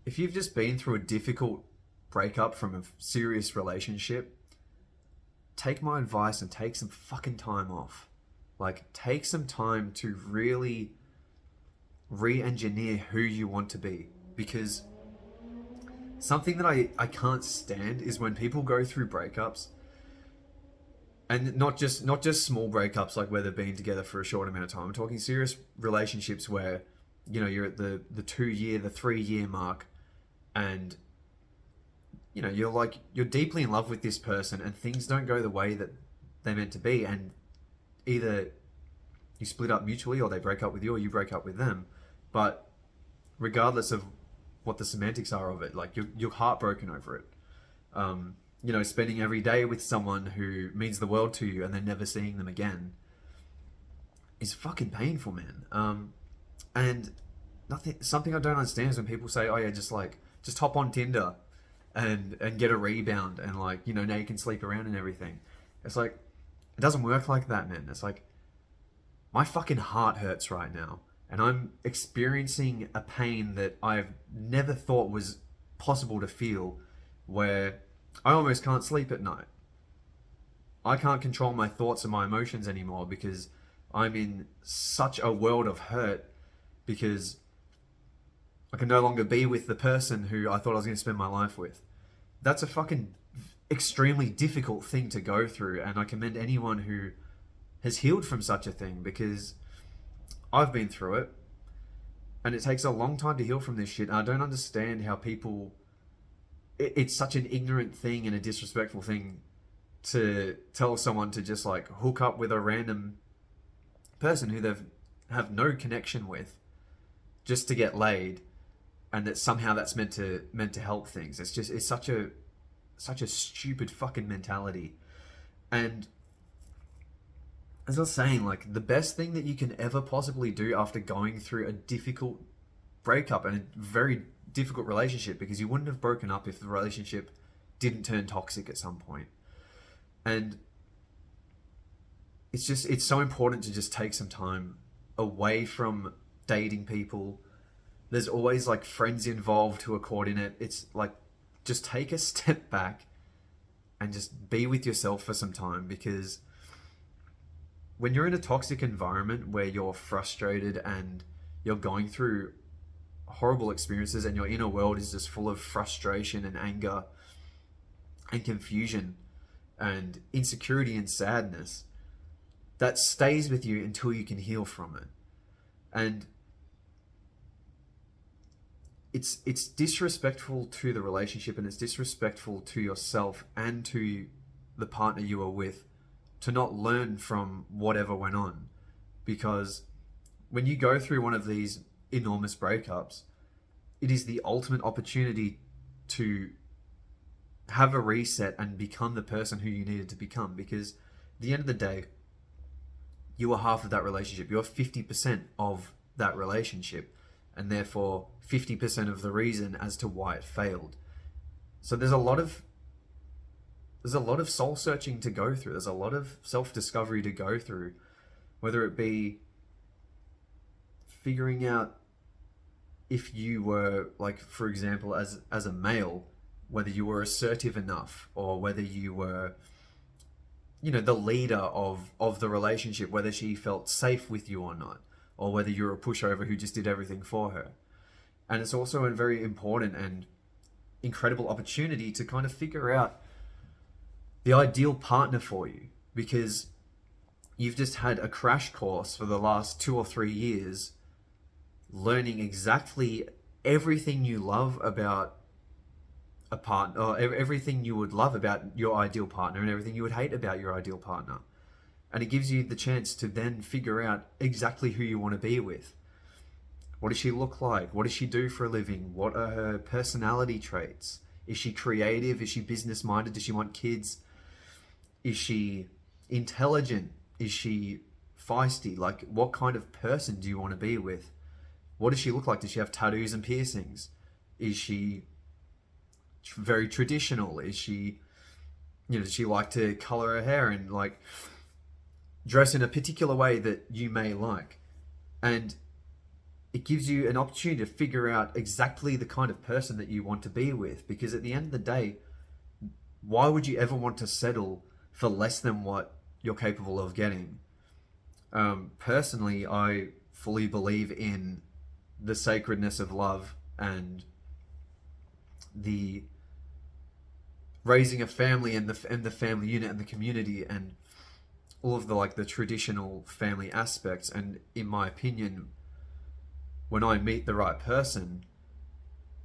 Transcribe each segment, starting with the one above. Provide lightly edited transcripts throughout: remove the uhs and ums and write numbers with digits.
if you've just been through a difficult breakup from a serious relationship, take my advice and take some fucking time off. Like, take some time to really re-engineer who you want to be. Because something that I can't stand is when people go through breakups, and not just small breakups like where they've been together for a short amount of time. I'm talking serious relationships where, you're at the 2 year, the 3 year mark, and you're deeply in love with this person, and things don't go the way that they're meant to be, and either you split up mutually, or they break up with you, or you break up with them. But regardless of what the semantics are of it, like you're heartbroken over it. Spending every day with someone who means the world to you and then never seeing them again is fucking painful, man. And something I don't understand is when people say, "Oh yeah, just hop on Tinder and get a rebound, and now you can sleep around and everything." It's like, it doesn't work like that, man. It's like, my fucking heart hurts right now, and I'm experiencing a pain that I've never thought was possible to feel, where I almost can't sleep at night. I can't control my thoughts and my emotions anymore because I'm in such a world of hurt, because I can no longer be with the person who I thought I was going to spend my life with. That's a fucking extremely difficult thing to go through, and I commend anyone who has healed from such a thing, because I've been through it, and it takes a long time to heal from this shit. And I don't understand how people... It's such an ignorant thing and a disrespectful thing to tell someone to just hook up with a random person who they've have no connection with just to get laid, and that somehow that's meant to help things. It's such a stupid fucking mentality. And as I was saying, the best thing that you can ever possibly do after going through a difficult breakup and a very difficult relationship, because you wouldn't have broken up if the relationship didn't turn toxic at some point. And it's so important to just take some time away from dating people. There's always friends involved who are caught in it. It's just take a step back and just be with yourself for some time, because when you're in a toxic environment where you're frustrated and you're going through horrible experiences, and your inner world is just full of frustration and anger and confusion and insecurity and sadness, that stays with you until you can heal from it. And it's disrespectful to the relationship, and it's disrespectful to yourself and to the partner you are with to not learn from whatever went on. Because when you go through one of these enormous breakups, it is the ultimate opportunity to have a reset and become the person who you needed to become. Because at the end of the day, you are half of that relationship. You are 50% of that relationship, and therefore 50% of the reason as to why it failed. So there's a lot of soul searching to go through. There's a lot of self-discovery to go through, whether it be figuring out if you were, for example, as a male, whether you were assertive enough, or whether you were, the leader of the relationship, whether she felt safe with you or not, or whether you're a pushover who just did everything for her. And it's also a very important and incredible opportunity to kind of figure out the ideal partner for you, because you've just had a crash course for the last 2 or 3 years learning exactly everything you love about a partner, or everything you would love about your ideal partner, and everything you would hate about your ideal partner. And it gives you the chance to then figure out exactly who you want to be with. What does she look like? What does she do for a living? What are her personality traits? Is she creative? Is she business-minded? Does she want kids? Is she intelligent? Is she feisty? What kind of person do you want to be with? What does she look like? Does she have tattoos and piercings? Is she very traditional? Is she, does she like to color her hair and dress in a particular way that you may like? And it gives you an opportunity to figure out exactly the kind of person that you want to be with. Because at the end of the day, why would you ever want to settle for less than what you're capable of getting? Personally, I fully believe in the sacredness of love and the raising a family and the family unit and the community and all of the like the traditional family aspects. And in my opinion, when I meet the right person,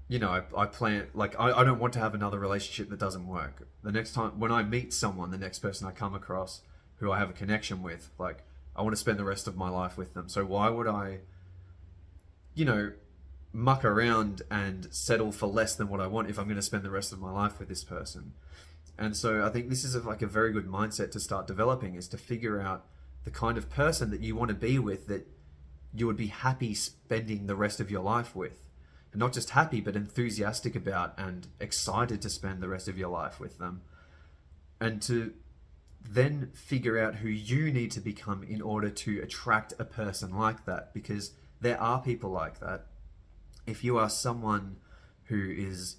you know, I plan, like, I don't want to have another relationship that doesn't work. The next time, when I meet someone, the next person I come across who I have a connection with, like, I want to spend the rest of my life with them. So why would I, you know, muck around and settle for less than what I want if I'm going to spend the rest of my life with this person? And so I think this is like a very good mindset to start developing, is to figure out the kind of person that you want to be with, that you would be happy spending the rest of your life with. And not just happy, but enthusiastic about and excited to spend the rest of your life with them. And to then figure out who you need to become in order to attract a person like that, because there are people like that. If you are someone who is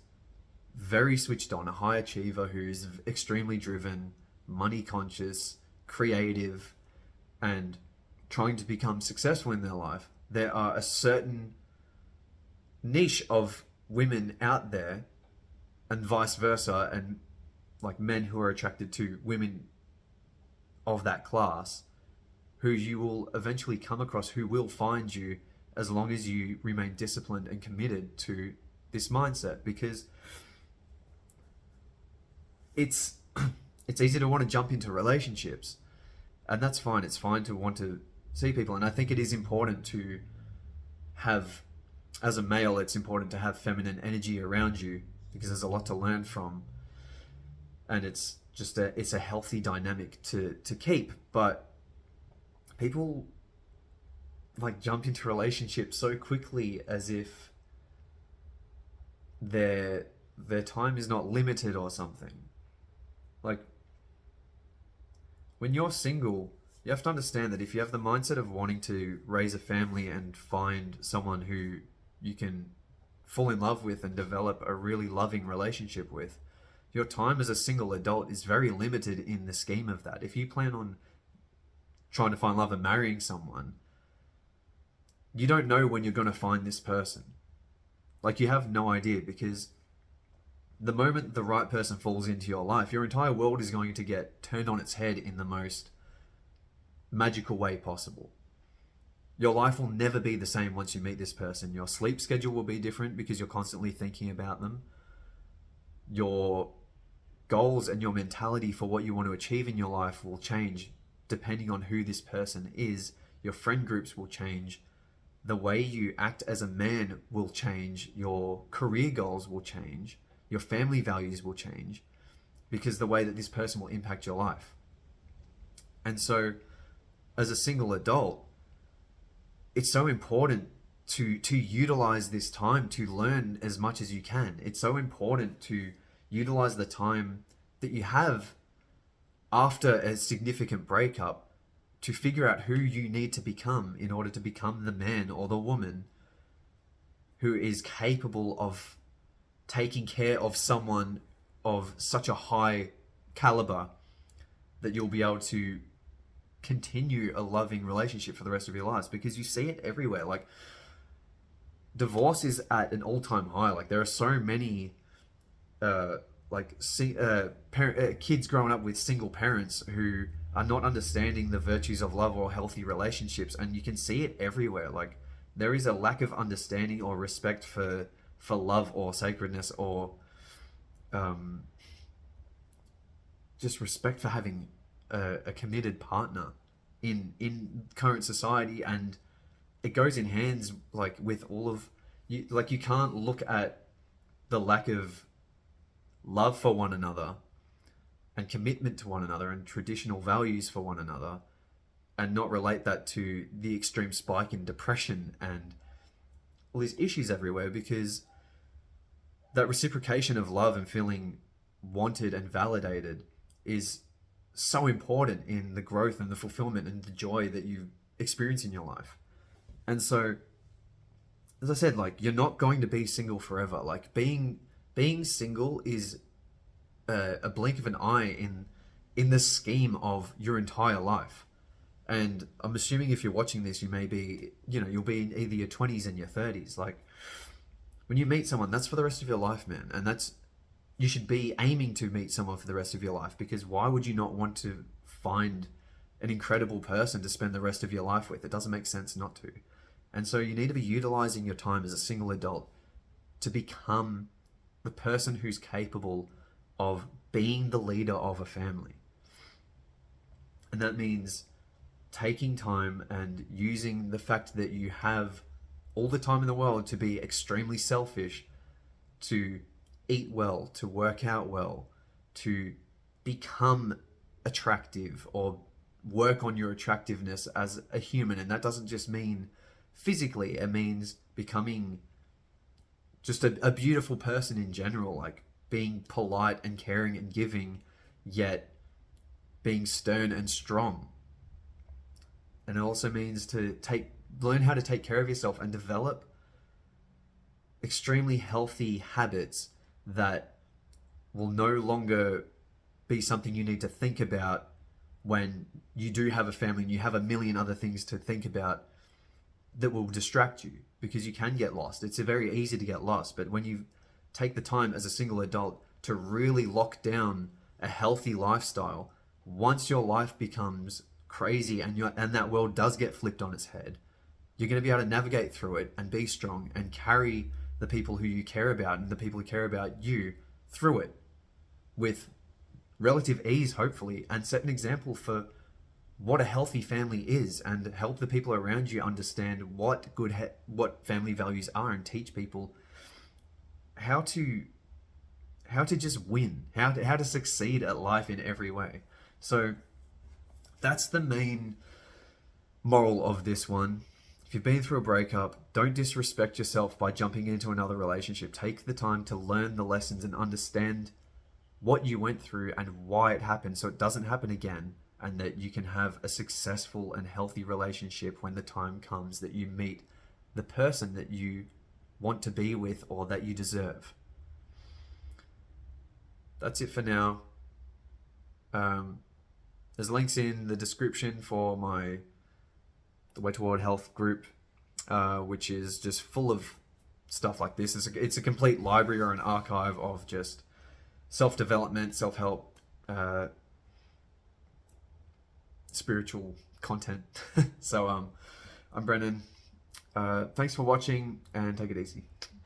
very switched on, a high achiever, who is extremely driven, money conscious, creative, and trying to become successful in their life, there are a certain niche of women out there, and vice versa, and like men who are attracted to women of that class, who you will eventually come across, who will find you as long as you remain disciplined and committed to this mindset. Because it's it's easy to want to jump into relationships, and that's fine. It's fine to want to see people, and I think it is important to have, as a male, it's important to have feminine energy around you, because there's a lot to learn from, and it's just it's a healthy dynamic to keep. But people like jump into relationships so quickly, as if their time is not limited or something. Like, when you're single, you have to understand that if you have the mindset of wanting to raise a family and find someone who you can fall in love with and develop a really loving relationship with, your time as a single adult is very limited in the scheme of that. If you plan on trying to find love and marrying someone, you don't know when you're going to find this person. Like, you have no idea, because the moment the right person falls into your life, your entire world is going to get turned on its head in the most magical way possible. Your life will never be the same once you meet this person. Your sleep schedule will be different because you're constantly thinking about them. Your goals and your mentality for what you want to achieve in your life will change depending on who this person is. Your friend groups will change. The way you act as a man will change. Your career goals will change. Your family values will change, because the way that this person will impact your life. And so, as a single adult, it's so important to utilize this time to learn as much as you can. It's so important to utilize the time that you have after a significant breakup to figure out who you need to become in order to become the man or the woman who is capable of taking care of someone of such a high caliber that you'll be able to continue a loving relationship for the rest of your lives. Because you see it everywhere. Like, divorce is at an all-time high. Like, there are so many kids growing up with single parents who are not understanding the virtues of love or healthy relationships, and you can see it everywhere. Like, there is a lack of understanding or respect for love or sacredness, or just respect for having a committed partner in current society. And it goes in hands like with all of you. Like, you can't look at the lack of love for one another and commitment to one another and traditional values for one another and not relate that to the extreme spike in depression and all these issues everywhere. Because that reciprocation of love and feeling wanted and validated is so important in the growth and the fulfillment and the joy that you experience in your life. And so as I said, like, you're not going to be single forever. Like, being single is a blink of an eye in the scheme of your entire life. And I'm assuming if you're watching this, you may be, you'll be in either your 20s and your 30s. Like, when you meet someone, that's for the rest of your life, man. And you should be aiming to meet someone for the rest of your life, because why would you not want to find an incredible person to spend the rest of your life with? It doesn't make sense not to. And so you need to be utilizing your time as a single adult to become the person who's capable of being the leader of a family. And that means taking time and using the fact that you have all the time in the world to be extremely selfish, to eat well, to work out well, to become attractive or work on your attractiveness as a human. And that doesn't just mean physically, it means becoming just a beautiful person in general, like being polite and caring and giving, yet being stern and strong. And it also means to learn how to take care of yourself and develop extremely healthy habits that will no longer be something you need to think about when you do have a family and you have a million other things to think about that will distract you, because you can get lost. It's very easy to get lost, but when you take the time as a single adult to really lock down a healthy lifestyle, once your life becomes crazy and that world does get flipped on its head, you're going to be able to navigate through it and be strong and carry the people who you care about and the people who care about you through it with relative ease, hopefully, and set an example for what a healthy family is, and help the people around you understand what what family values are, and teach people how to just win, how to succeed at life in every way. So that's the main moral of this one. If you've been through a breakup, don't disrespect yourself by jumping into another relationship. Take the time to learn the lessons and understand what you went through and why it happened, so it doesn't happen again, and that you can have a successful and healthy relationship when the time comes that you meet the person that you want to be with or that you deserve. That's it for now. There's links in the description for the Way Toward Health group, which is just full of stuff like this. It's a complete library or an archive of just self-development, self-help, spiritual content. So I'm Brennan. Thanks for watching, and take it easy.